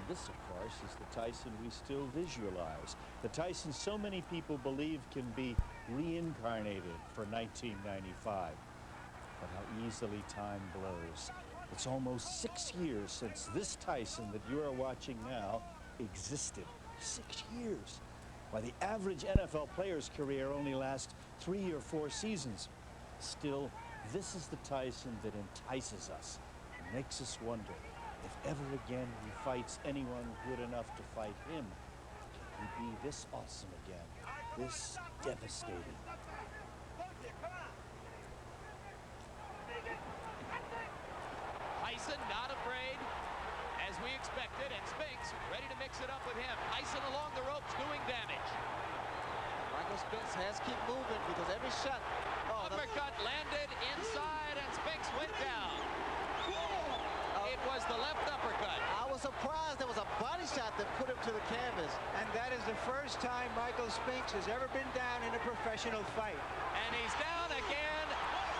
This, of course, is the Tyson we still visualize. The Tyson so many people believe can be reincarnated for 1995. But how easily time blows. It's almost 6 years since this Tyson that you are watching now existed. 6 years. Why, the average NFL player's career only lasts 3 or 4 seasons. Still, this is the Tyson that entices us and makes us wonder if ever again he fights anyone good enough to fight him. Can he be this awesome again, this devastating? Tyson not afraid, as we expected, and Spinks ready to mix it up with him. Tyson along the ropes doing damage. Michael Spinks has to keep moving because every shot. Uppercut landed inside, and Spinks went down. It was the left uppercut. I was surprised there was a body shot that put him to the canvas. And that is the first time Michael Spinks has ever been down in a professional fight. And he's down again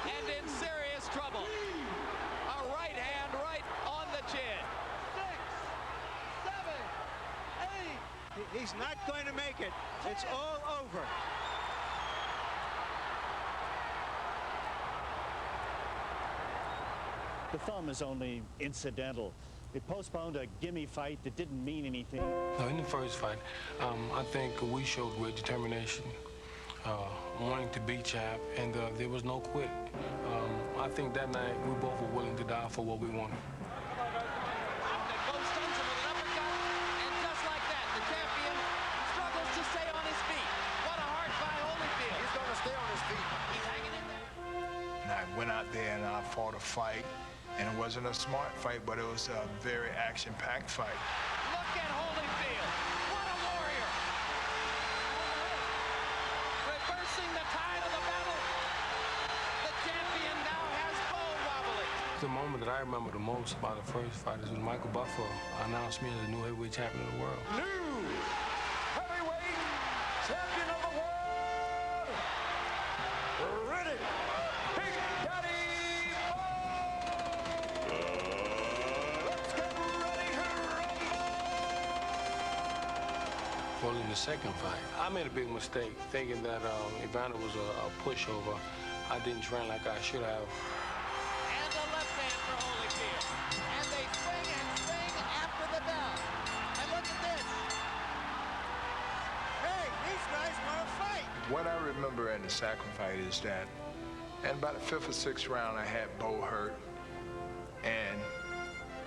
and in serious trouble. A right hand right on the chin. 6, 7, 8. He's not going to make it. It's all over. The thumb is only incidental. It postponed a gimme fight that didn't mean anything. No, in the first fight, I think we showed great determination, wanting to beat Chap, and there was no quit. I think that night we both were willing to die for what we wanted. Bowe stuns him with an uppercut, and just like that, the champion struggles to stay on his feet. What a hard fight, Holyfield. He's going to stay on his feet. He's hanging in there. And I went out there and I fought a fight. And it wasn't a smart fight, but it was a very action-packed fight. Look at Holyfield. What a warrior. Reversing the tide of the battle. The champion now has Bowe wobbling. The moment that I remember the most about the first fight is when Michael Buffer announced me as the new heavyweight champion of the world. New heavyweight champion of the world, Riddick Big Daddy Bowe. Let's get ready to rumble. Well, in the second fight, I made a big mistake thinking that Evander was a pushover. I didn't train like I should have. And a left hand for Holyfield. And they swing and swing after the bell. And look at this. Hey, these guys want to fight. What I remember in the second fight is that in about the 5th or 6th round, I had Bowe hurt. And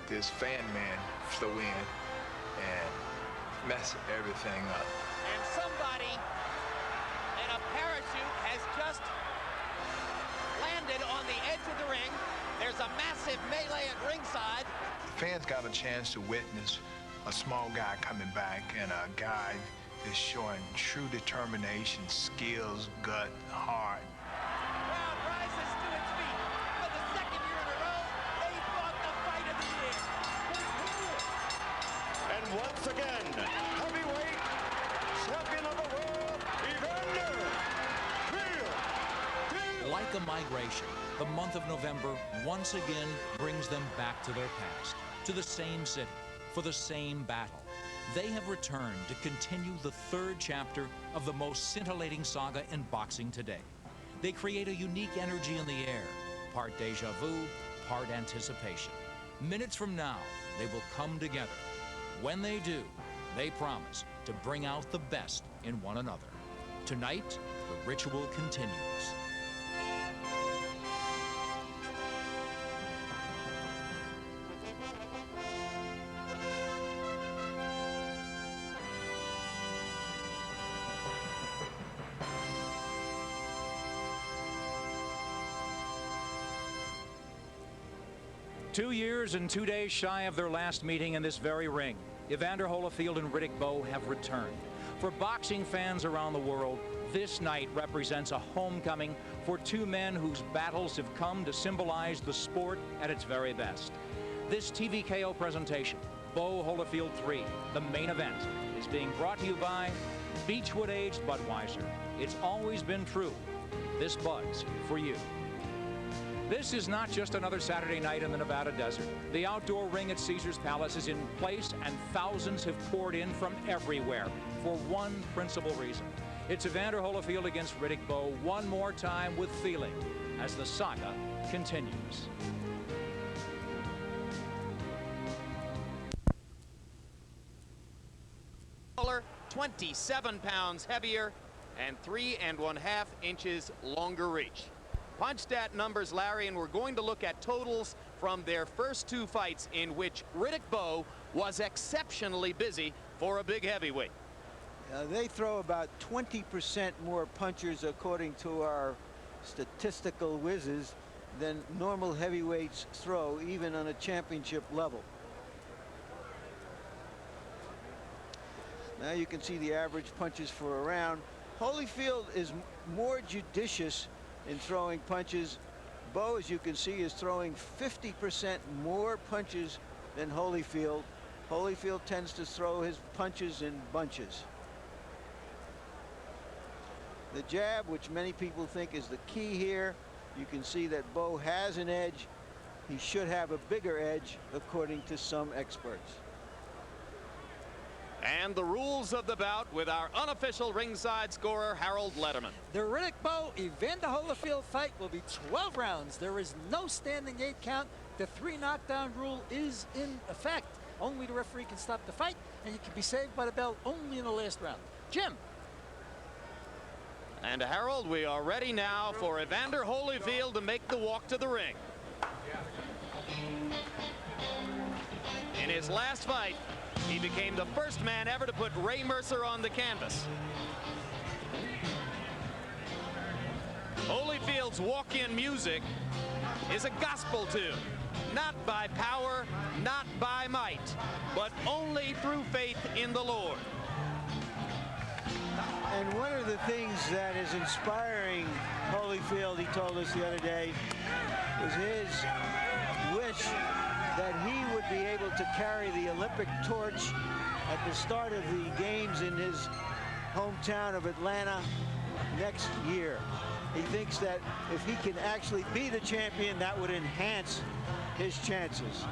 this fan man flew in and messed everything up. And somebody in a parachute has just landed on the edge of the ring. There's a massive melee at ringside. The fans got a chance to witness a small guy coming back and a guy is showing true determination, skills, gut, heart. Crowd rises to its feet. For the second year in a row, they fought the fight of the year. And once again, heavyweight champion of the world, Evander Holyfield. Like a migration, the month of November once again brings them back to their past, to the same city, for the same battle. They have returned to continue the third chapter of the most scintillating saga in boxing today. They create a unique energy in the air, part deja vu, part anticipation. Minutes from now, they will come together. When they do, they promise to bring out the best in one another. Tonight, the ritual continues. Two years and 2 days shy of their last meeting in this very ring, Evander Holyfield and Riddick Bowe have returned. For boxing fans around the world, this night represents a homecoming for two men whose battles have come to symbolize the sport at its very best. This TVKO presentation, Bowe Holyfield 3, the main event, is being brought to you by Beechwood Aged Budweiser. It's always been true. This Bud's for you. This is not just another Saturday night in the Nevada desert. The outdoor ring at Caesars Palace is in place, and thousands have poured in from everywhere for one principal reason. It's Evander Holyfield against Riddick Bowe one more time with feeling as the saga continues. 27 pounds heavier and 3½ inches longer reach. Punch stat numbers, Larry, and we're going to look at totals from their first 2 fights in which Riddick Bowe was exceptionally busy for a big heavyweight. They throw about 20% more punches, according to our statistical whizzes, than normal heavyweights throw, even on a championship level. Now you can see the average punches for a round. Holyfield is more judicious in throwing punches. Bowe, as you can see, is throwing 50% more punches than Holyfield. Holyfield tends to throw his punches in bunches. The jab, which many people think is the key here, you can see that Bowe has an edge. He should have a bigger edge, according to some experts. And the rules of the bout with our unofficial ringside scorer, Harold Letterman. The Riddick Bowe Evander Holyfield fight will be 12 rounds. There is no standing 8 count. The 3 knockdown rule is in effect. Only the referee can stop the fight, and you can be saved by the bell only in the last round. Jim. And Harold, we are ready now for Evander Holyfield to make the walk to the ring. In his last fight, he became the first man ever to put Ray Mercer on the canvas. Holyfield's walk-in music is a gospel tune. Not by power, not by might, but only through faith in the Lord. And one of the things that is inspiring Holyfield, he told us the other day, was his wish that he would be able to carry the Olympic torch at the start of the games in his hometown of Atlanta next year. He thinks that if he can actually be the champion, that would enhance his chances.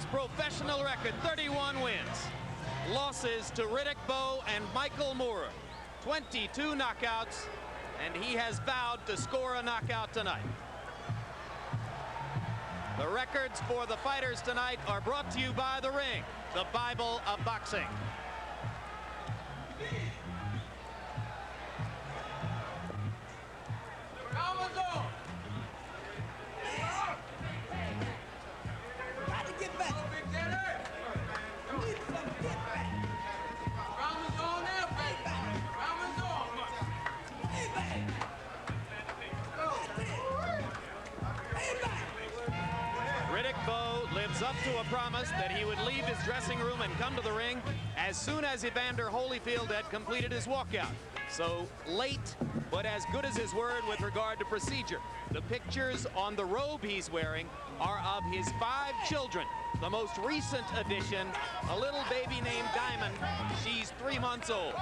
Professional record, 31 wins. Losses to Riddick Bowe and Michael Moorer. 22 knockouts, and he has vowed to score a knockout tonight. The records for the fighters tonight are brought to you by The Ring, the Bible of boxing. Up to a promise that he would leave his dressing room and come to the ring as soon as Evander Holyfield had completed his walkout. So late, but as good as his word with regard to procedure. The pictures on the robe he's wearing are of his 5 children. The most recent addition, a little baby named Diamond. She's 3 months old.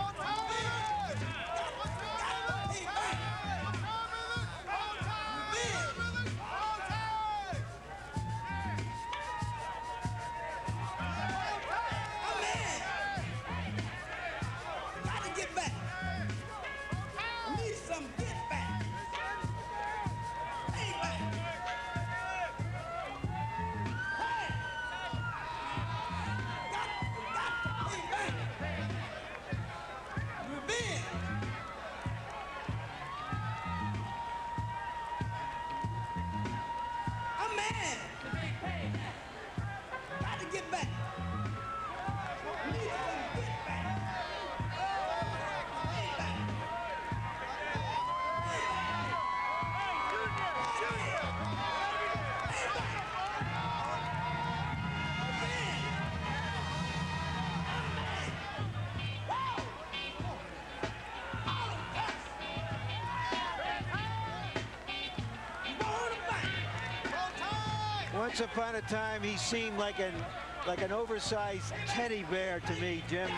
Once upon a time, he seemed like an oversized teddy bear to me, Jim.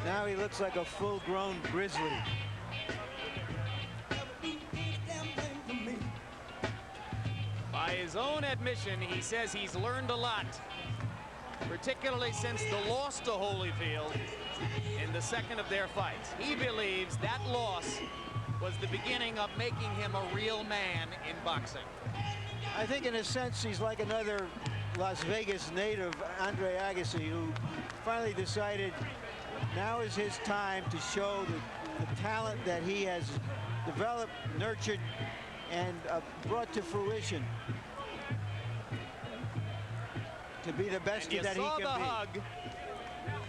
Now he looks like a full-grown grizzly. By his own admission, he says he's learned a lot, particularly since the loss to Holyfield in the second of their fights. He believes that loss was the beginning of making him a real man in boxing. I think in a sense he's like another Las Vegas native, Andre Agassi, who finally decided now is his time to show the talent that he has developed, nurtured, and brought to fruition to be the best that he can be. You saw the hug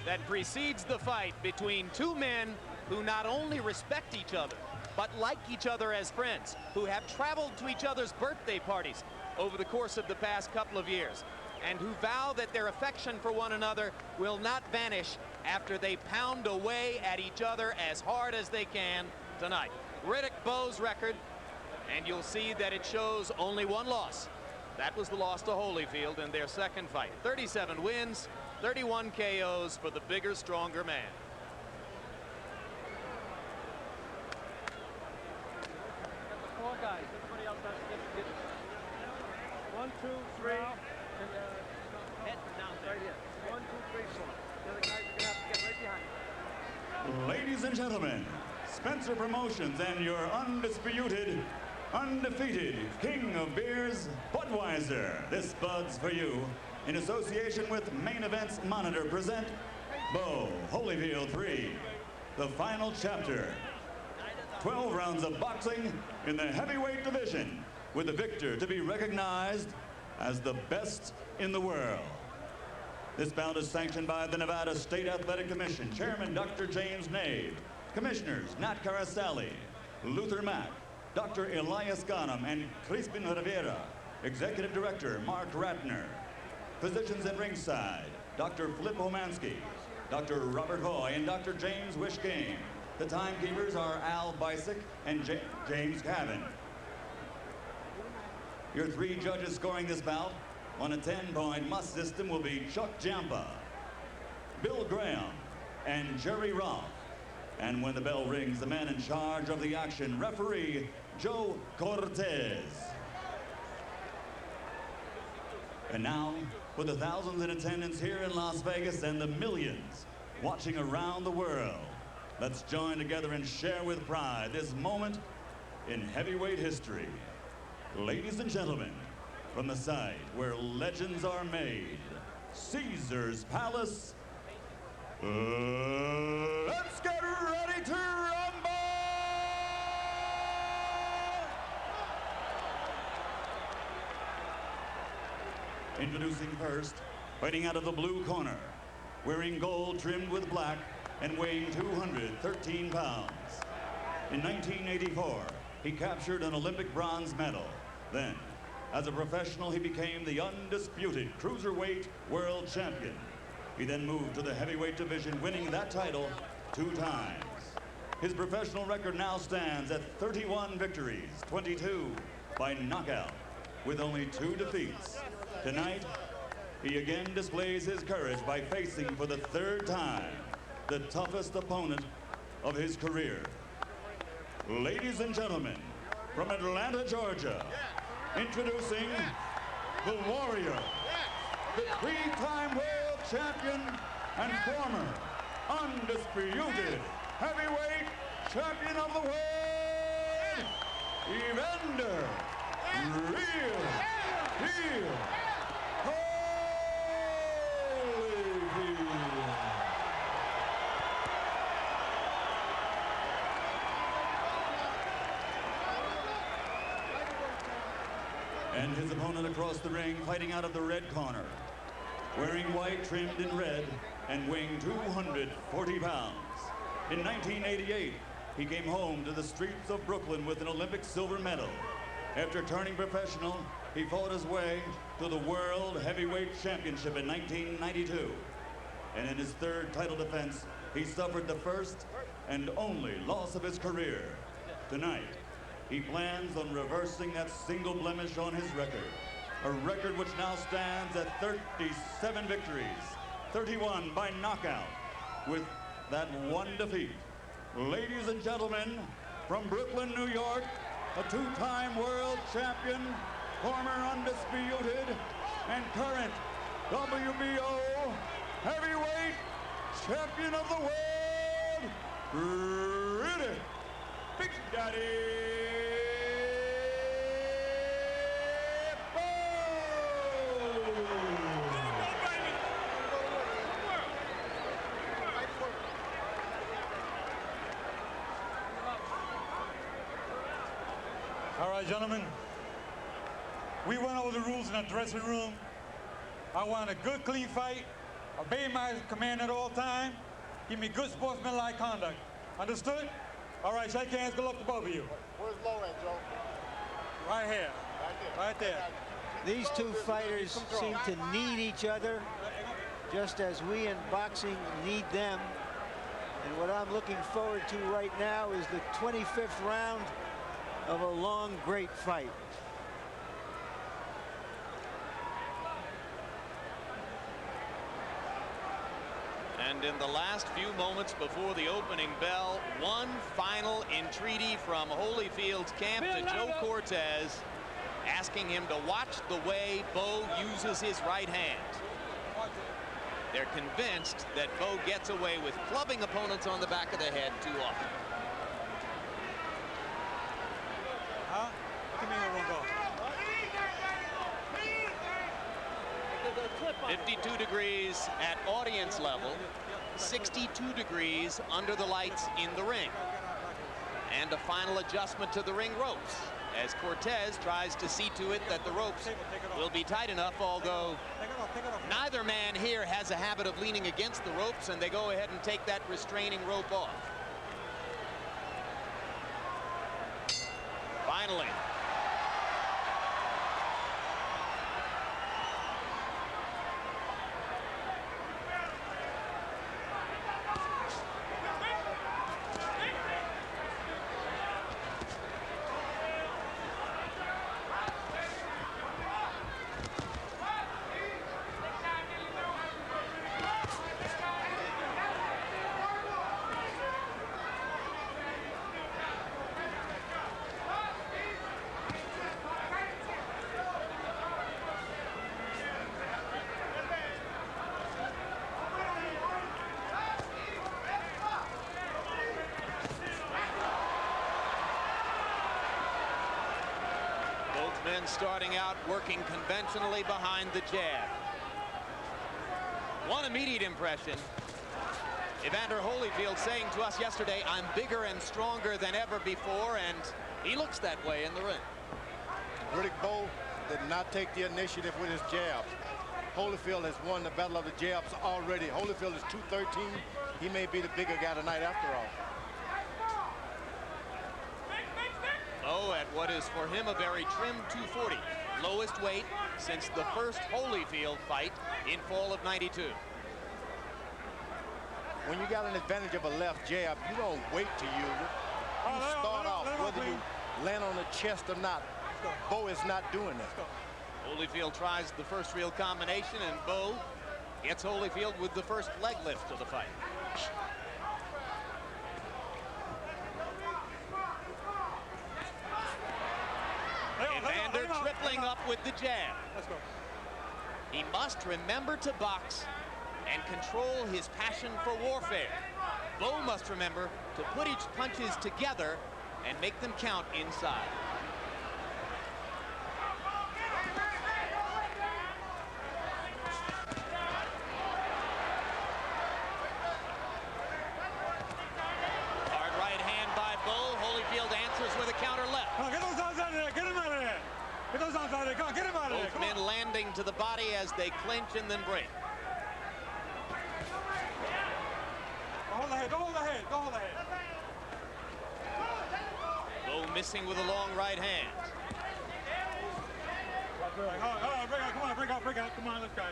that precedes the fight between two men who not only respect each other, but like each other as friends, who have traveled to each other's birthday parties over the course of the past couple of years, and who vow that their affection for one another will not vanish after they pound away at each other as hard as they can tonight. Riddick Bowe's record, and you'll see that it shows only one loss. That was the loss to Holyfield in their second fight. 37 wins, 31 KOs for the bigger, stronger man. Four guys. Everybody else has to get 1, 2, 3. And head down right here. 1, 2, 3, 4. The other guys are gonna have to get right behind. Ladies and gentlemen, Spencer Promotions and your undisputed, undefeated king of beers, Budweiser. This Bud's for you. In association with Main Events Monitor present Bowe Holyfield 3, the final chapter. 12 rounds of boxing in the heavyweight division, with the victor to be recognized as the best in the world. This bout is sanctioned by the Nevada State Athletic Commission, Chairman Dr. James Nave, Commissioners Nat Carasali, Luther Mack, Dr. Elias Ghanem, and Crispin Rivera, Executive Director Mark Ratner. Physicians at ringside, Dr. Flip Homansky, Dr. Robert Hoy, and Dr. James Wishgame. The timekeepers are Al Bisick and James Cavan. Your three judges scoring this bout on a 10-point must system will be Chuck Jampa, Bill Graham, and Jerry Roth. And when the bell rings, the man in charge of the action, referee Joe Cortez. And now, for the thousands in attendance here in Las Vegas and the millions watching around the world, let's join together and share with pride this moment in heavyweight history. Ladies and gentlemen, from the site where legends are made, Caesar's Palace, let's get ready to rumble! Introducing first, fighting out of the blue corner, wearing gold trimmed with black and weighing 213 pounds. In 1984, he captured an Olympic bronze medal. Then, as a professional, he became the undisputed cruiserweight world champion. He then moved to the heavyweight division, winning that title 2 times. His professional record now stands at 31 victories, 22 by knockout, with only 2 defeats. Tonight, he again displays his courage by facing for the 3rd time the toughest opponent of his career. Ladies and gentlemen, from Atlanta, Georgia, introducing the Warrior, the 3-time world champion and former undisputed heavyweight champion of the world, Evander Real Deal Holyfield. And his opponent across the ring, fighting out of the red corner, wearing white trimmed in red and weighing 240 pounds. In 1988, he came home to the streets of Brooklyn with an Olympic silver medal. After turning professional, he fought his way to the World Heavyweight Championship in 1992. And in his 3rd title defense, he suffered the first and only loss of his career. Tonight, he plans on reversing that single blemish on his record a record which now stands at 37 victories, 31 by knockout, with that one defeat. Ladies and gentlemen, from Brooklyn, New York, a two-time world champion, former undisputed, and current WBO heavyweight champion of the world, Riddick Big Daddy All right, gentlemen, we went over the rules in the dressing room. I want a good, clean fight, obey my command at all time, give me good sportsmanlike conduct. Understood? All right, shake hands, good luck to both of you. Where's Bowe at, Joe? Right here. Right there. These two fighters seem to need each other, just as we in boxing need them. And what I'm looking forward to right now is the 25th round of a long, great fight. And in the last few moments before the opening bell, one final entreaty from Holyfield's camp to Joe Cortez, asking him to watch the way Bowe uses his right hand. They're convinced that Bowe gets away with clubbing opponents on the back of the head too often. Huh? Give me a one go. 52 degrees at audience level, 62 degrees under the lights in the ring. And a final adjustment to the ring ropes as Cortez tries to see to it that the ropes will be tight enough, although neither man here has a habit of leaning against the ropes, and they go ahead and take that restraining rope off. Finally. Men starting out working conventionally behind the jab. One immediate impression, Evander Holyfield saying to us yesterday, I'm bigger and stronger than ever before, and he looks that way in the ring. Riddick Bowe did not take the initiative with his jabs. Holyfield has won the battle of the jabs already. Holyfield is 213. He may be the bigger guy tonight after all. Oh, at what is for him a very trim 240. Lowest weight since the first Holyfield fight in fall of '92. When you got an advantage of a left jab, you don't wait to use it. You start off whether you land on the chest or not. Bowe is not doing that. Holyfield tries the first real combination, and Bowe gets Holyfield with the first leg lift of the fight. Evander tripling up with the jab. Let's go. He must remember to box and control his passion for warfare. Bowe must remember to put his punches together and make them count inside. Hard right hand by Bowe. Holyfield answers with a counter left. Oh, get those arms out of there. Get him out of there. Get those arms out of there. Come on, get him out of there. Both men landing to the body as they clinch and then break. Hold the head. Go hold the head. Go hold the head. Bowe missing with a long right hand. Break out. Come on, let's go.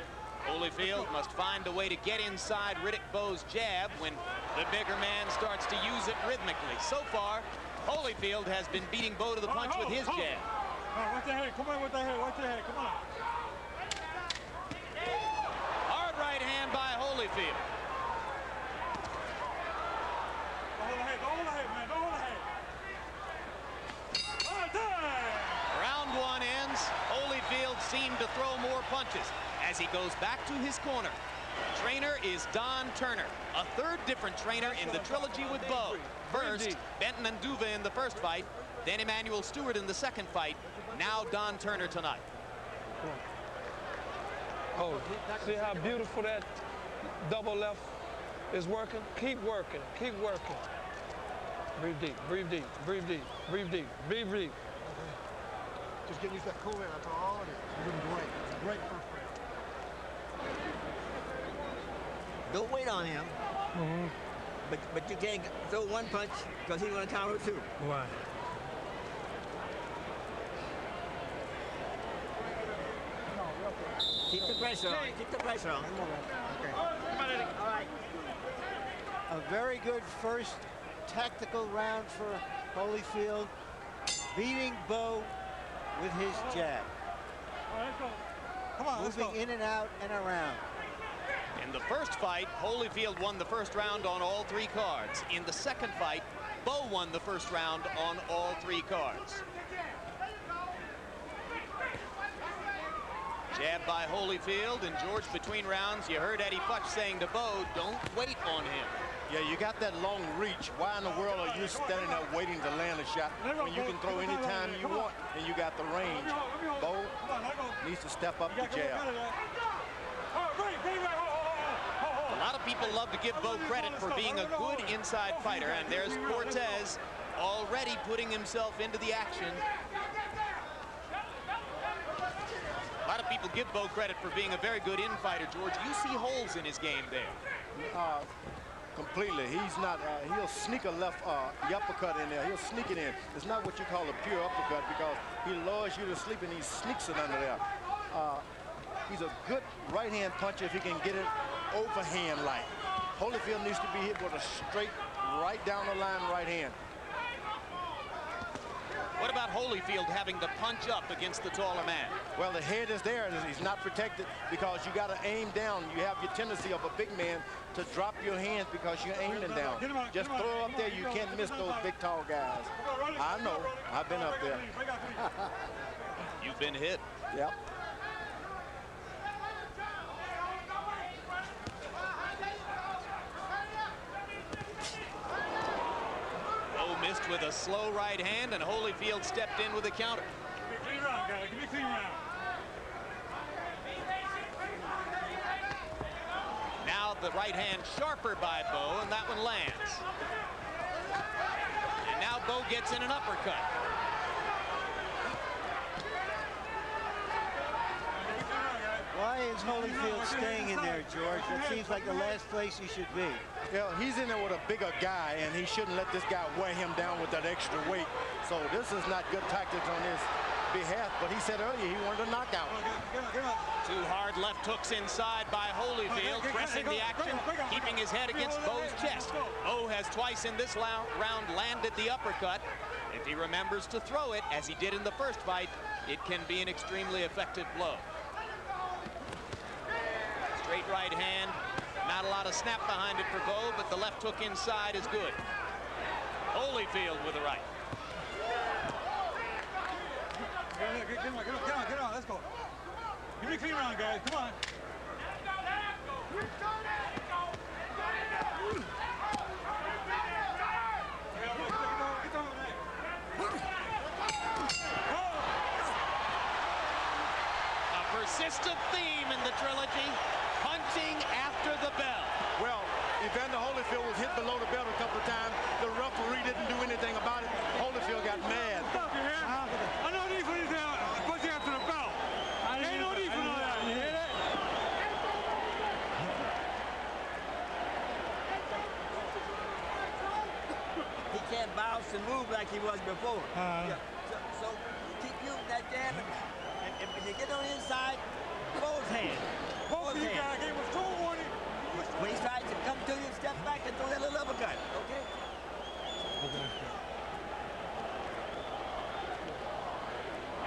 Holyfield must find a way to get inside Riddick Bowe's jab when the bigger man starts to use it rhythmically. So far, Holyfield has been beating Bowe to the punch with his jab. Watch your head. Come on with the head. Watch your head. Come on. Hard right hand by Holyfield. Don't hold the head. Don't hold the head, man. Don't hold the head. Round one ends. Holyfield seemed to throw more punches as he goes back to his corner. Trainer is Don Turner, a third different trainer in the trilogy with Bowe. First, Benton and Duva in the first fight, then Emmanuel Stewart in the second fight. Now Don Turner tonight. Oh, see how beautiful that double left is working? Keep working, keep working. Breathe deep, breathe deep, breathe deep, breathe deep, breathe deep. Just getting used to that cool air, that's all it is. You're doing great. It's a great first round. Don't wait on him. But you can't throw one punch because he's going to counter two. Why? Keep the pressure on. Keep the pressure on. Okay. All right. A very good first tactical round for Holyfield, beating Bowe with his jab. All right, let's go. Come on, let's go. Moving in and out and around. In the first fight, Holyfield won the first round on all three cards. In the second fight, Bowe won the first round on all three cards. Jab by Holyfield, and George, between rounds, you heard Eddie Futch saying to Bowe, don't wait on him. Yeah, you got that long reach. Why in the world are you standing there waiting to land a shot when you can throw any time you want and you got the range? Bowe needs to step up the jab. A lot of people love to give Bowe credit for being a good inside fighter, and there's Cortez already putting himself into the action. A lot of people give Bowe credit for being a very good in-fighter, George. You see holes in his game there. Completely. He's not, he'll sneak a left uppercut in there. He'll sneak it in. It's not what you call a pure uppercut because he lures you to sleep and he sneaks it under there. He's a good right-hand puncher if he can get it overhand-like. Holyfield needs to be hit with a straight, right down the line right hand. What about Holyfield having to punch up against the taller man? Well, the head is there. He's not protected because you got to aim down. You have your tendency of a big man to drop your hands because you're aiming down. Just throw up there. You can't miss those big, tall guys. I know. I've been up there. You've been hit. Yep. Bowe missed with a slow right hand, and Holyfield stepped in with a counter. Give me a clean round, guys. Give me a clean round. Now the right hand sharper by Bowe, and that one lands. And now Bowe gets in an uppercut. Why is Holyfield staying in there, George? That seems like the last place he should be. Yeah, he's in there with a bigger guy, and he shouldn't let this guy wear him down with that extra weight. So this is not good tactics on his behalf, but he said earlier he wanted a knockout. Two hard left hooks inside by Holyfield, pressing the action, keeping his head against Bowe's chest. Bowe has twice in this round landed the uppercut. If he remembers to throw it, as he did in the first fight, it can be an extremely effective blow. Straight right hand, not a lot of snap behind it for Bowe, but the left hook inside is good. Holyfield with the right. Get on, let's go. Give me a clean round, guys, come on. A persistent theme in the trilogy, punching after the bell. Well, Evander Holyfield was hit below the belt a couple of times. The referee didn't do anything about it. Holyfield got mad. I no need for this punching after the bell. Ain't no need for all that. You hear that? He can't bounce and move like he was before. So keep using that jab, and if you get on the inside, Bowe's hand. Bowe's hand. When he tries to come to you, step back and throw that little uppercut, okay?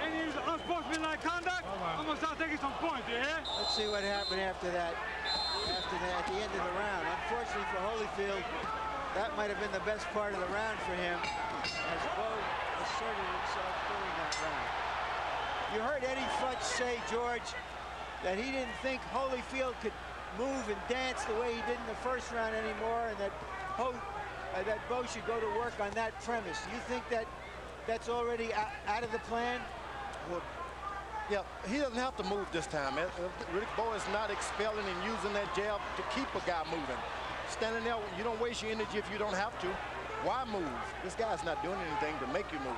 Ain't unsportsmanlike conduct, I'm going to start taking some points, you hear? Let's see what happened after that. At the end of the round. Unfortunately for Holyfield, that might have been the best part of the round for him, as Bowe asserted himself during that round. You heard Eddie Futch say, George, that he didn't think Holyfield could move and dance the way he did in the first round anymore, and that Bowe should go to work on that premise. Do you think that that's already out of the plan? Well, yeah, he doesn't have to move this time. Riddick Bowe is not expelling and using that jab to keep a guy moving. Standing there, you don't waste your energy if you don't have to. Why move? This guy's not doing anything to make you move.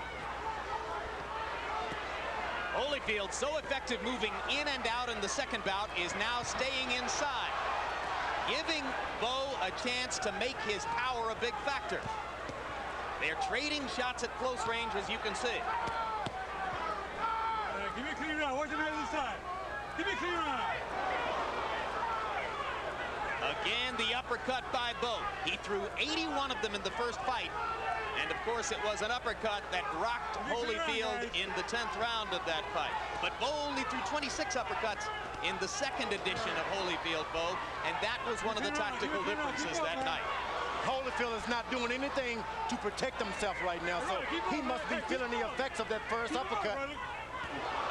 Holyfield, so effective moving in and out in the second bout, is now staying inside, giving Bowe a chance to make his power a big factor. They're trading shots at close range, as you can see. Give me a clean round. Watch him out this side. Give me a clean round. Again, the uppercut by Bowe. He threw 81 of them in the first fight. And, of course, it was an uppercut that rocked Holyfield in the 10th round of that fight. But Bowe only threw 26 uppercuts in the second edition of Holyfield Bowe, and that was one of the tactical differences that night. Holyfield is not doing anything to protect himself right now, so he must be feeling the effects of that first uppercut.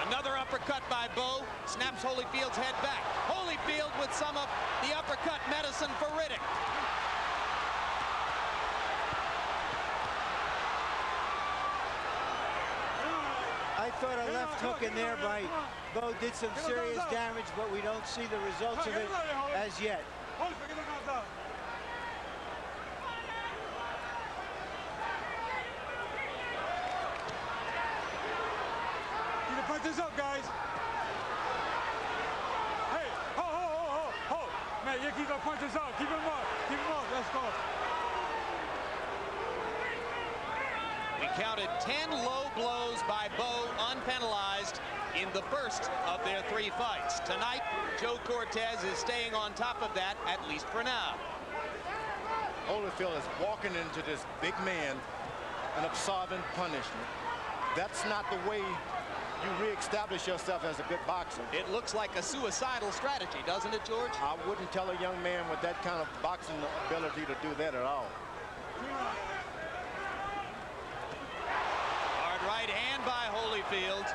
Another uppercut by Bowe snaps Holyfield's head back. Holyfield with some of the uppercut medicine for Riddick. I thought a left hook in there by Bowe did some serious damage, but we don't see the results of it as yet. Punch this up, guys. Hey, ho. Man, you keep gonna punch this up. Keep him up. Keep him up. Let's go. We counted 10 low blows by Bowe unpenalized in the first of their 3 fights. Tonight, Joe Cortez is staying on top of that, at least for now. Holyfield is walking into this big man and absorbing punishment. That's not the way you re-establish yourself as a good boxer. It looks like a suicidal strategy, doesn't it, George? I wouldn't tell a young man with that kind of boxing ability to do that at all. Hard right hand by Holyfield.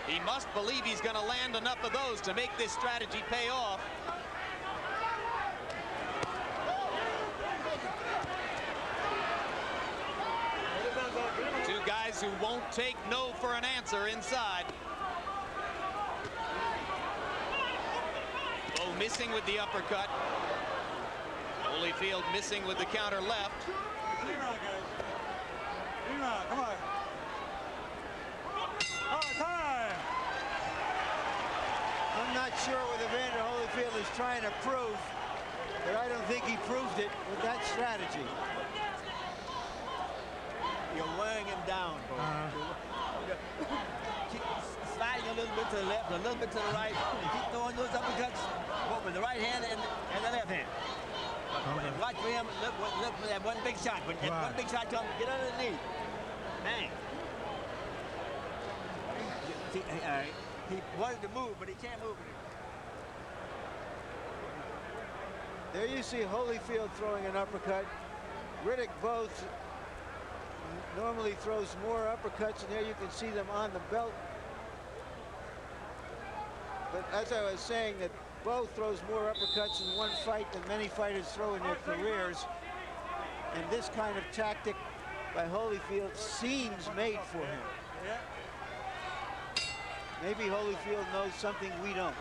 He must believe he's going to land enough of those to make this strategy pay off. Two guys who won't take no for an answer inside. Bowe missing with the uppercut. Holyfield missing with the counter left. Come on. Time. I'm not sure what Evander Holyfield is trying to prove, but I don't think he proved it with that strategy. You're wearing him down, Bowe. Keep sliding a little bit to the left, a little bit to the right, and keep throwing those uppercuts, both with the right hand and the left hand. And watch for him, look for that one big shot. When that one big shot comes, get underneath. Bang. He wanted to move, but he can't move it. There you see Holyfield throwing an uppercut. Riddick Bowe normally throws more uppercuts, and there you can see them on the belt. But as I was saying, that Bowe throws more uppercuts in one fight than many fighters throw in their careers. And this kind of tactic by Holyfield seems made for him. Maybe Holyfield knows something we don't.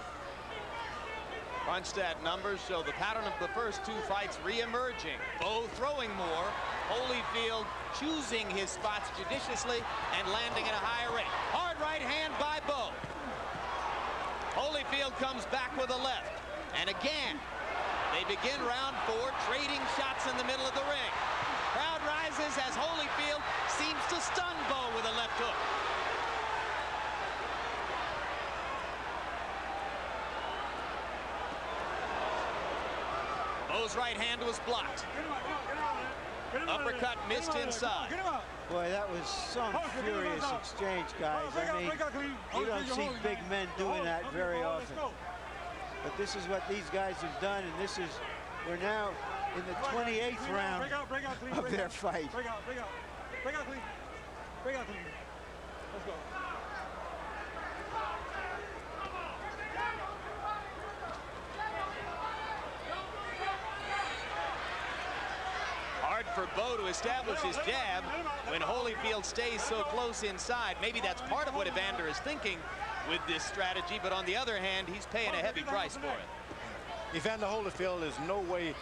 Punch-stat numbers show the pattern of the first 2 fights re-emerging. Bowe throwing more, Holyfield choosing his spots judiciously and landing at a higher rate. Hard right hand by Bowe. Holyfield comes back with a left. And again, they begin round 4, trading shots in the middle of the ring. Crowd rises as Holyfield seems to stun Bowe with a left hook. Bowe's right hand was blocked. Uppercut missed inside. Boy, that was some furious exchange, guys. I mean, you don't see big men doing that very often. But this is what these guys have done, and this is, we're now in the 28th round of their fight. Break out clean. Break out clean. Let's go. Hard for Bowe to establish his jab when Holyfield stays so close inside. Maybe that's part of what Evander is thinking with this strategy, but on the other hand, he's paying a heavy price for it. Evander Holyfield is no way,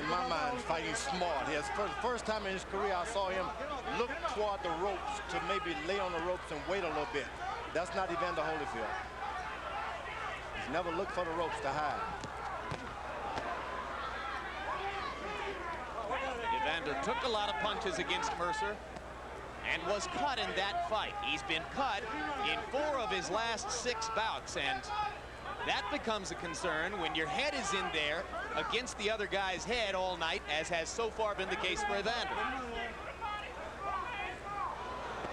in my mind, fighting smart. He has, for the first time in his career, I saw him look toward the ropes to maybe lay on the ropes and wait a little bit. That's not Evander Holyfield. He's never looked for the ropes to hide. Evander took a lot of punches against Mercer and was cut in that fight. He's been cut in 4 of his last 6 bouts, and that becomes a concern when your head is in there against the other guy's head all night, as has so far been the case for Evander.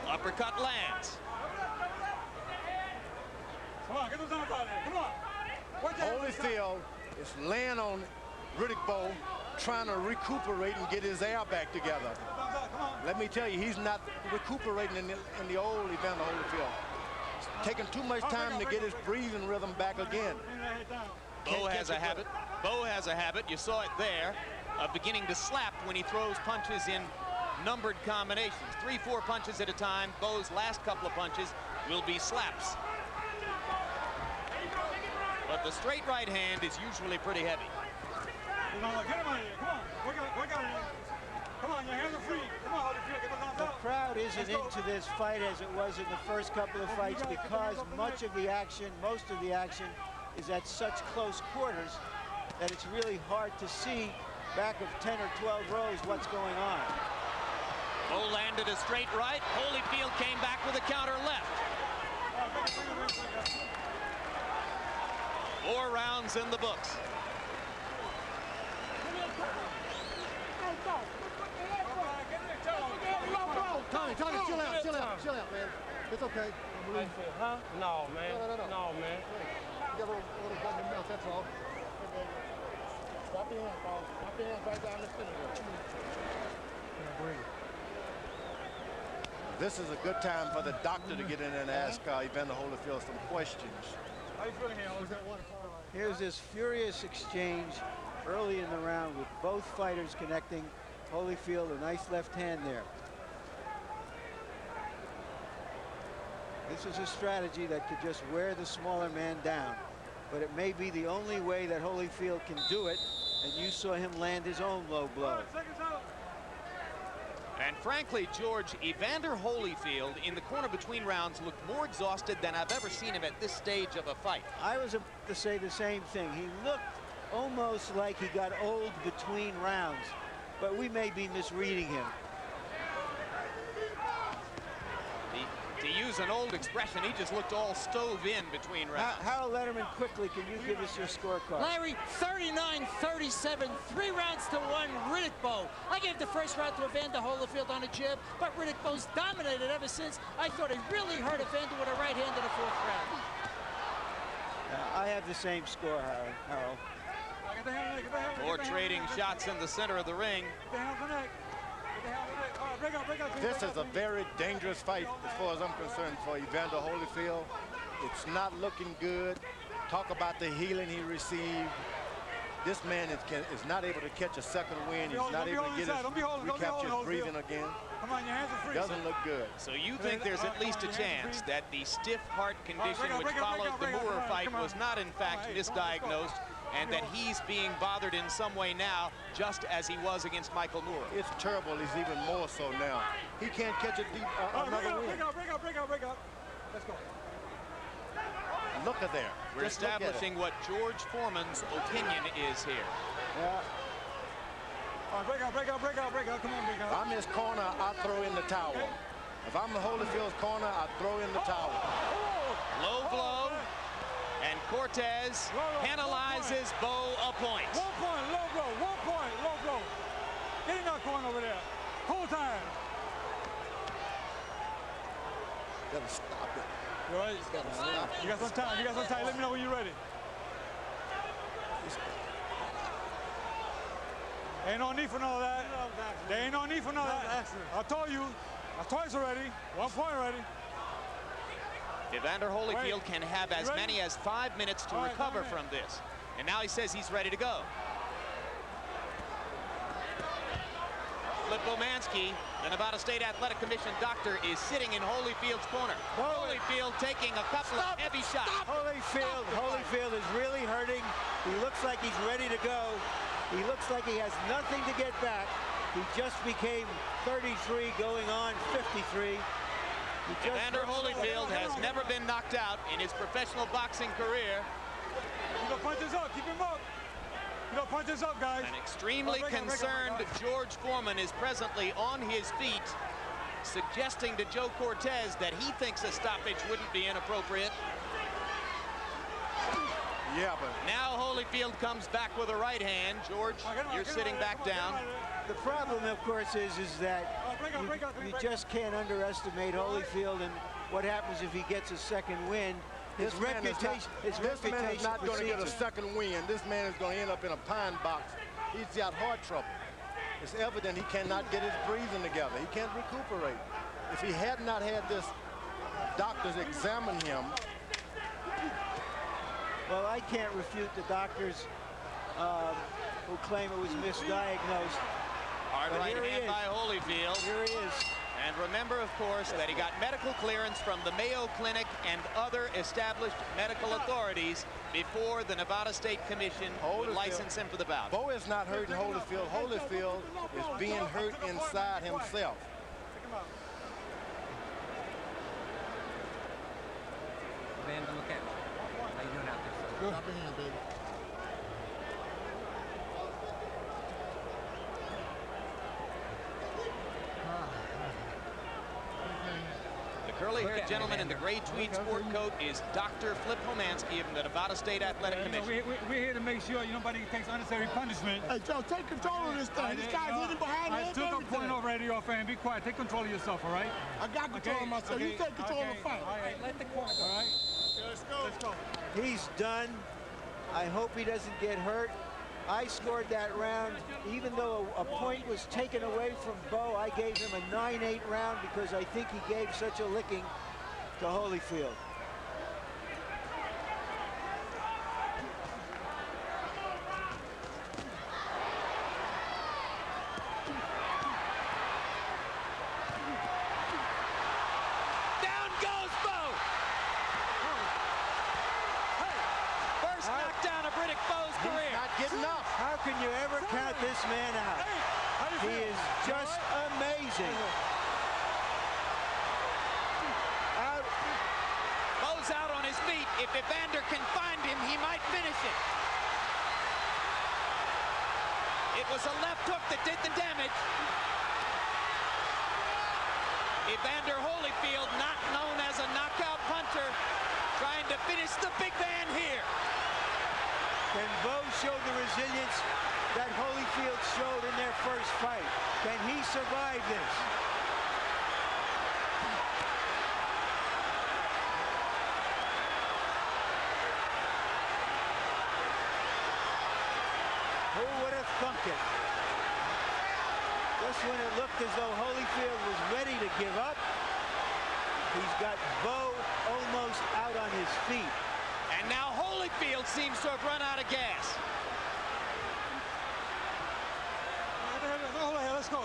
Uppercut lands. Come on, get those arms out of there. Come on. Holyfield is laying on Riddick Bowe, trying to recuperate and get his air back together. Let me tell you, he's not recuperating in the old Evander Holyfield. It's taking too much time to get his breathing rhythm back again. Bowe has a habit. Bowe has a habit. You saw it there of beginning to slap when he throws punches in numbered combinations. 3-4 punches at a time. Bowe's last couple of punches will be slaps. But the straight right hand is usually pretty heavy. Get him out of here. Come on. Work out of here. Come on, your hands are free. Come on, Holyfield, get those arms out. The crowd isn't into this fight as it was in the first couple of fights because much of the action, most of the action, is at such close quarters that it's really hard to see back of 10 or 12 rows what's going on. Bowe landed a straight right. Holyfield came back with a counter left. 4 rounds in the books. Tommy, chill out, man. It's okay. Huh? No, man. No, man. You got a little button in your mouth, that's all. Drop your hands, Paul. Drop your hands right down the center there. This is a good time for the doctor to get in and ask Evander Holyfield some questions. How you feeling here? Here's this furious exchange early in the round with both fighters connecting. Holyfield, a nice left hand there. This is a strategy that could just wear the smaller man down, but it may be the only way that Holyfield can do it, and you saw him land his own low blow. And frankly, George, Evander Holyfield in the corner between rounds looked more exhausted than I've ever seen him at this stage of a fight. I was about to say the same thing. He looked almost like he got old between rounds, but we may be misreading him. To use an old expression, he just looked all stove in between rounds. Harold Letterman, quickly, can you give us your scorecard? Larry, 39-37, 3 rounds to 1, Riddick Bowe. I gave the first round to Evander Holyfield on a jab, but Riddick Bowe's dominated ever since. I thought he really hurt Evander with a right hand in the 4th round. I have the same score, Harold. More trading shots in the center of the ring. This is a very dangerous fight as far as I'm concerned for Evander Holyfield. It's not looking good. Talk about the healing he received. This man is not able to catch a second wind. He's not able to get recapture his breathing again. Come on, your hands are free. Doesn't look good. So you think there's at least a chance that the stiff heart condition which followed the Moore fight was not in fact misdiagnosed, and that he's being bothered in some way now, just as he was against Michael Moore? It's terrible. He's even more so now. He can't catch another wind. Break out. Let's go. Look at there. We're establishing what George Foreman's opinion is here. Yeah. Break out. Come on, break out. If I'm his corner, I throw in the towel. If I'm the Holyfield's corner, I throw in the towel. Low blow, and Cortez penalizes Bowe a point. 1 point, low blow. 1 point, low blow. Get in that corner, over there. Full time. Gotta stop it. You all right? Gotta stop it. You got some time. You got some time. Let me know when you're ready. Ain't no need for none of that. There ain't no need for none of that. I told you. Twice already. 1 point already. Evander Holyfield can have as many as 5 minutes to recover from this. And now he says he's ready to go. Flip Bomansky, the Nevada State Athletic Commission doctor, is sitting in Holyfield's corner. Holyfield taking a couple of heavy shots. Holyfield is really hurting. He looks like he's ready to go. He looks like he has nothing to get back. He just became 33, going on 53. Evander Holyfield has never been knocked out in his professional boxing career. You got punches up. Keep him up. You got punches up, guys. An extremely concerned George Foreman is presently on his feet, suggesting to Joe Cortez that he thinks a stoppage wouldn't be inappropriate. Yeah, but now Holyfield comes back with a right hand. George, you're sitting back down. The problem, of course, is that you just can't underestimate Holyfield and what happens if he gets a second win. His reputation is not going to get a second win. This man is going to end up in a pine box. He's got heart trouble. It's evident he cannot get his breathing together. He can't recuperate. If he had not had this doctors examine him. Well, I can't refute the doctors who claim it was misdiagnosed. Hard right hand by Holyfield. Here he is. And remember, of course, that he got medical clearance from the Mayo Clinic and other established medical authorities before the Nevada State Commission would license him for the bout. Bowe is not hurting Holyfield. Holyfield is being hurt inside himself. Evander, look at me. How you doing out there, sir? Good. Drop a hand, baby. The curly-haired gentleman in the gray tweed sport coat is Dr. Flip Homansky of the Nevada State Athletic Commission. We're here to make sure nobody takes unnecessary punishment. Hey, Joe, take control of this thing. This guy's hitting behind the head. I took a point already off, and be quiet. Take control of yourself, all right? I got control of myself. You take control of the fight. All right, let the corner go. All right? Let's go. Let's go. He's done. I hope he doesn't get hurt. I scored that round. Even though a point was taken away from Bowe, I gave him a 9-8 round because I think he gave such a licking to Holyfield. Down goes Bowe! First knockdown of Riddick Bowe's career. Not getting up. How can you ever count this man out? He is just amazing. Bowe's out on his feet. If Evander can find him, he might finish it. It was a left hook that did the damage. Evander Holyfield, not known as a knockout puncher, trying to finish the big man here. Can Bowe show the resilience that Holyfield showed in their first fight? Can he survive this? Who would have thunk it? Just when it looked as though Holyfield was ready to give up, he's got Bowe almost out on his feet. And now Holyfield seems to have run out of gas. Let's go.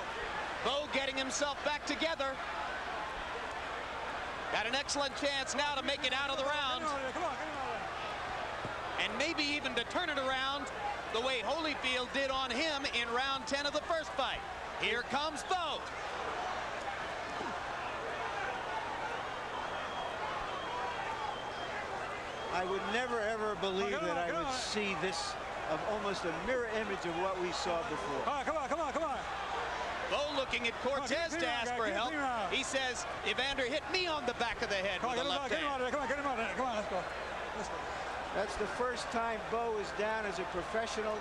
Bowe getting himself back together. Got an excellent chance now to make it out of the round. And maybe even to turn it around the way Holyfield did on him in round 10 of the first fight. Here comes Bowe. I would never ever believe that I would see this of almost a mirror image of what we saw before. All right, come on, come on, come on. Bowe looking at Cortez to ask for help. He says, Evander hit me on the back of the head with a left hand. Come on, get him out of there. Come on, let's go. Let's go. That's the first time Bowe is down as a professional.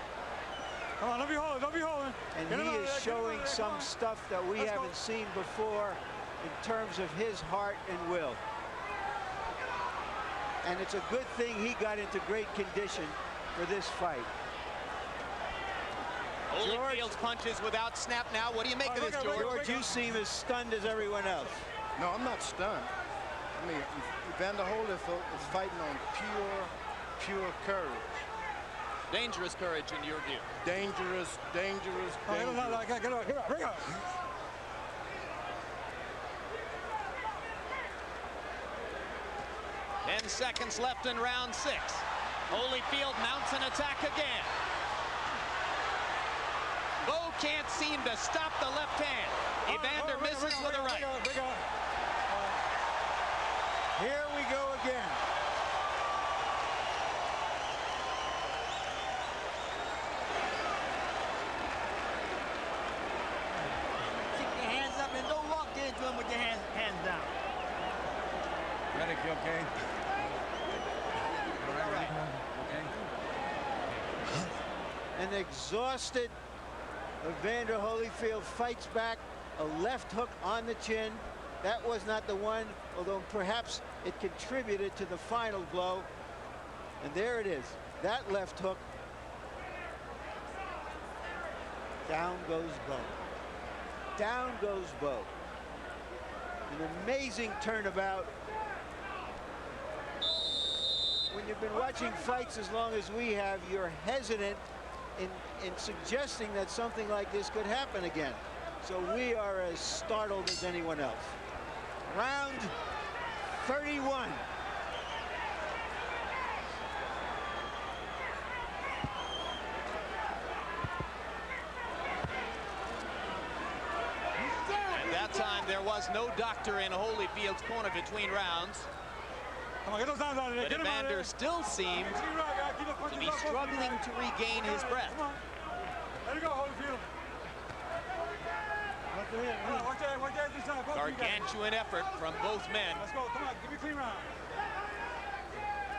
Come on, don't be holding, don't be holding. And he is showing some stuff that we haven't seen before in terms of his heart and will. And it's a good thing he got into great condition for this fight. Holyfield's punches without snap now. What do you make of this, George? George, you seem as stunned as everyone else. No, I'm not stunned. I mean, Evander Holyfield is fighting on pure courage. Dangerous courage in your view. Dangerous, dangerous, dangerous. Get up, bring up. 10 seconds left in round 6. Holyfield mounts an attack again. Bowe can't seem to stop the left hand. Evander misses with a right. Here we go again. Keep your hands up and don't walk into him with your hands down. Medic, you okay? All right. Okay. An exhausted Evander Holyfield fights back, a left hook on the chin. That was not the one, although perhaps it contributed to the final blow. And there it is, that left hook. Down goes Bowe. Down goes Bowe. An amazing turnabout. When you've been watching fights as long as we have, you're hesitant in suggesting that something like this could happen again. So we are as startled as anyone else. Round 31. At that time, there was no doctor in Holyfield's corner between rounds. Come on, get those hands out of there. But Evander still seemed to be struggling to regain his breath. Let it go, Holyfield. Watch that this time. Gargantuan effort from both men. Let's go, come on, give me a clean round.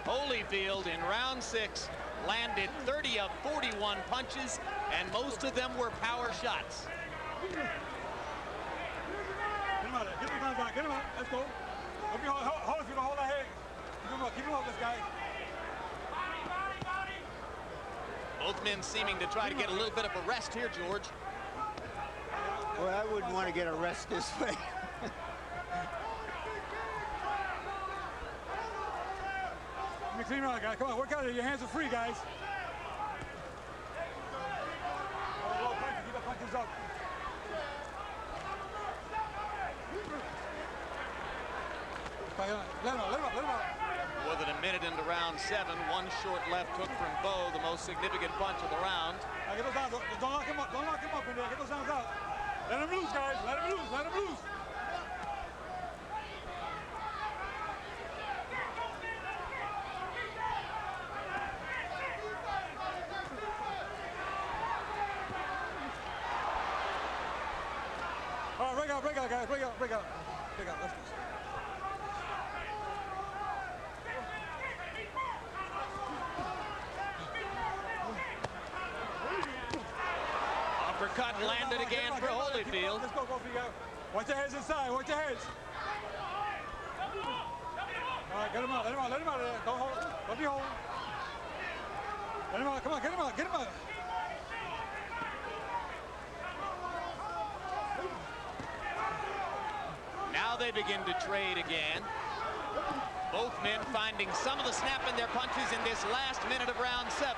Holyfield in round 6 landed 30 of 41 punches, and most of them were power shots. Get him out of there, get him out, get him out, let's go. Holyfield, hold that head. Keep him up, this guy. Both men seeming to try to get a little bit of a rest here, George. Well, I wouldn't want to get a rest this way. Let me clean around, guys. Come on, work out of it. Your hands are free, guys. Keep the punches up. Let him out. More than a minute into round 7, one short left hook from Bowe, the most significant punch of the round. Get those down. Don't lock him up. Don't lock him up in there. Get those hands out. Let him loose, guys. Let him loose. Let him loose. All right, break out, guys. Break out. Let's go. Uppercut landed again for Holyfield. Let's go, both of you guys. Watch your heads inside. Watch your heads. All right, get him out. Let him out of there. Don't be holding. Let him out. Come on, get him out. Now they begin to trade again. Both men finding some of the snap in their punches in this last minute of round 7.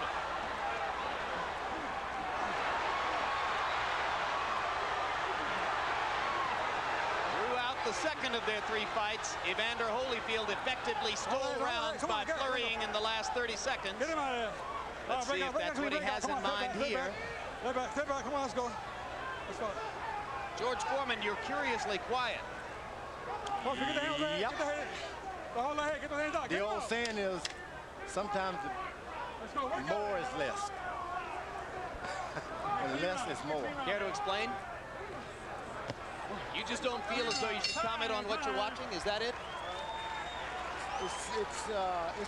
Throughout the second of their 3 fights, Evander Holyfield effectively stole rounds by flurrying in the last 30 seconds. Get him out of there. Let's see if that's what he has in mind here. Step back. Come on, let's go. George Foreman, you're curiously quiet. Get the hands out. Yep. Get the head. Hold the head. Get the hands out. The old saying is, sometimes more is less. And less is more. Care to explain? You just don't feel as though you should comment on what you're watching? Is that it?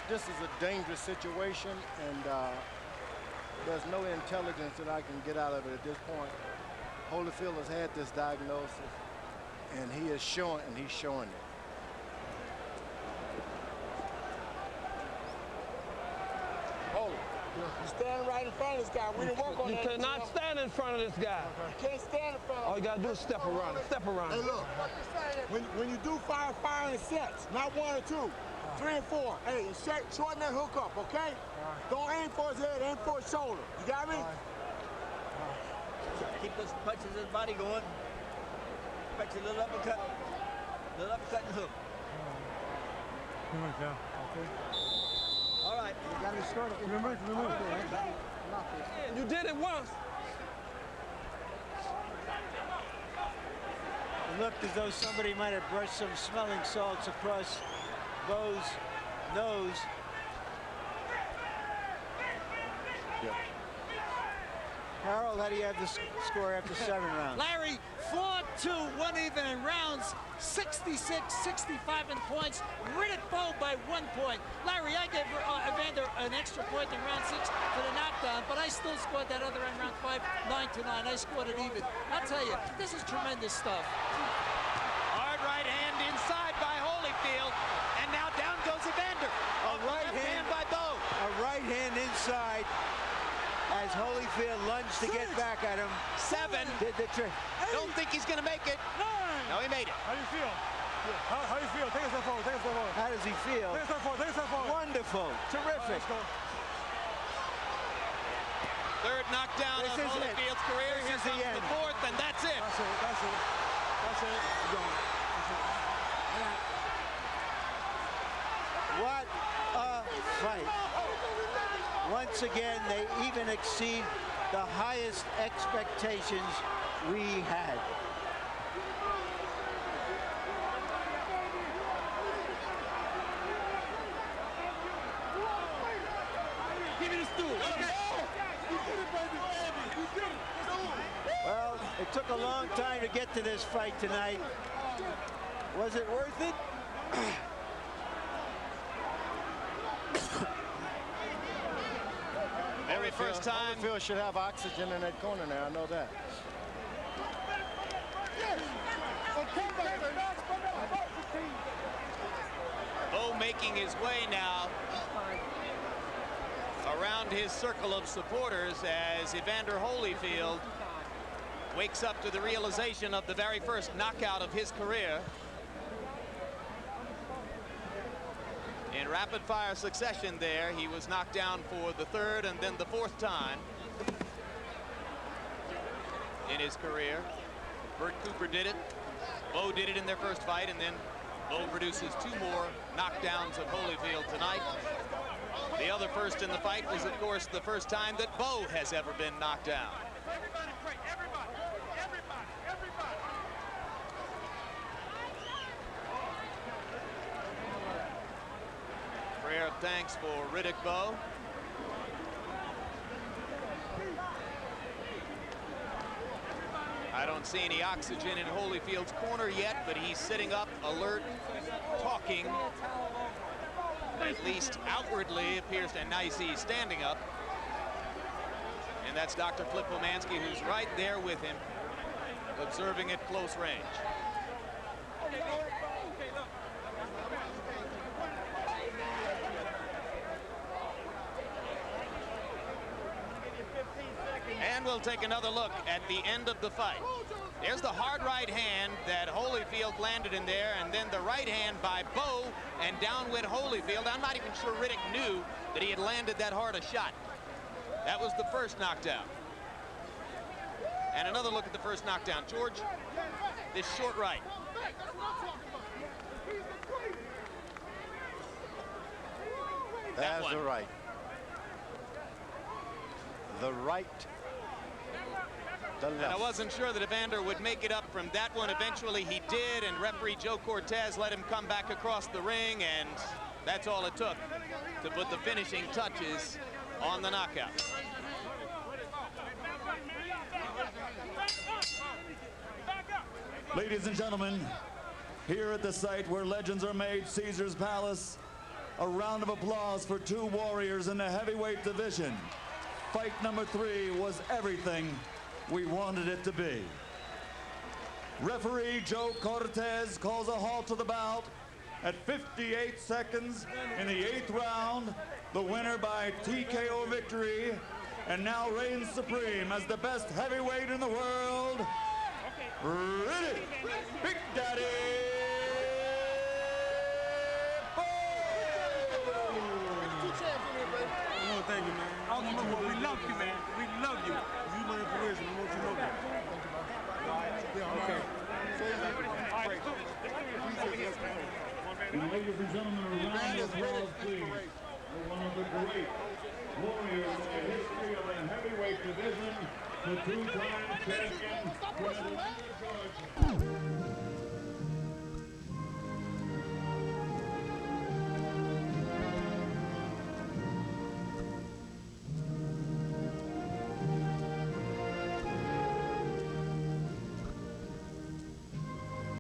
This is a dangerous situation, and there's no intelligence that I can get out of it at this point. Holyfield has had this diagnosis, and he's showing it. You stand right in front of this guy. We didn't work on that. You cannot stand in front of this guy. You can't stand in front of him. All you got to do is step around. Step around. Hey, look. When you do fire in sets, not 1 or 2, 3 and 4. Hey, shorten that hook up, okay? Don't aim for his head, aim for his shoulder. You got me? Keep those punches in his body going. Punch a little uppercut. Little uppercut and hook. All right. You got to start it. Remember. You did it once. It looked as though somebody might have brushed some smelling salts across Bowe's nose. Yep. Harold, how do you have the score after 7 rounds? Larry, 4-2, 1 even in rounds, 66, 65 in points. Riddick Bowe by 1 point. Larry, I gave Evander an extra point in round 6 for the knockdown, but I still scored that other in round 5, 9-9. I scored it even. I'll tell you, this is tremendous stuff. Hard right hand inside by Holyfield, and now down goes Evander. A right hand by Bowe. A right hand inside. As Holyfield lunged to get back at him. 7. Did the trick. Don't think he's going to make it. No, he made it. How do you feel? How do you feel? Take a step forward. Take a step forward. How does he feel? Take a step forward. Take a step forward. Wonderful. Terrific. Let's go. Third knockdown of Holyfield's career. Here comes the 4th, and that's it. That's it. That's it. That's it. What a fight. Once again, they even exceed the highest expectations we had. Give me the stool. Well, it took a long time to get to this fight tonight. Was it worth it? Very first time. Holyfield should have oxygen in that corner now. I know that. Bowe making his way now around his circle of supporters as Evander Holyfield wakes up to the realization of the very first knockout of his career. In rapid-fire succession there, he was knocked down for the 3rd and then the 4th time in his career. Bert Cooper did it. Bowe did it in their first fight, and then Bowe produces 2 more knockdowns of Holyfield tonight. The other first in the fight was, of course, the first time that Bowe has ever been knocked down. Everybody pray. Everybody. Prayer of thanks for Riddick Bowe. I don't see any oxygen in Holyfield's corner yet, but he's sitting up, alert, talking. At least outwardly appears to, and now you see he's standing up. And that's Dr. Flip Pomansky, who's right there with him, observing at close range. And we'll take another look at the end of the fight. There's the hard right hand that Holyfield landed in there, and then the right hand by Bowe, and down went Holyfield. I'm not even sure Riddick knew that he had landed that hard a shot. That was the first knockdown. And another look at the first knockdown. George, this short right. That's the right. The right. The left. And I wasn't sure that Evander would make it up from that one. Eventually he did, and referee Joe Cortez let him come back across the ring, and that's all it took to put the finishing touches on the knockout. Ladies and gentlemen, here at the site where legends are made, Caesar's Palace, a round of applause for 2 warriors in the heavyweight division. fight number 3 was everything we wanted it to be. Referee Joe Cortez calls a halt to the bout at 58 seconds in the 8th round. The winner by TKO victory, and now reigns supreme as the best heavyweight in the world, Riddick Big Daddy Bowe! No, thank you, man. We love you, man. We love you. You my inspiration. We want you to know that. Yeah, okay. And ladies and gentlemen, a round of applause, please, for one of the great warriors in the history of the heavyweight division, the 2-time champion, George.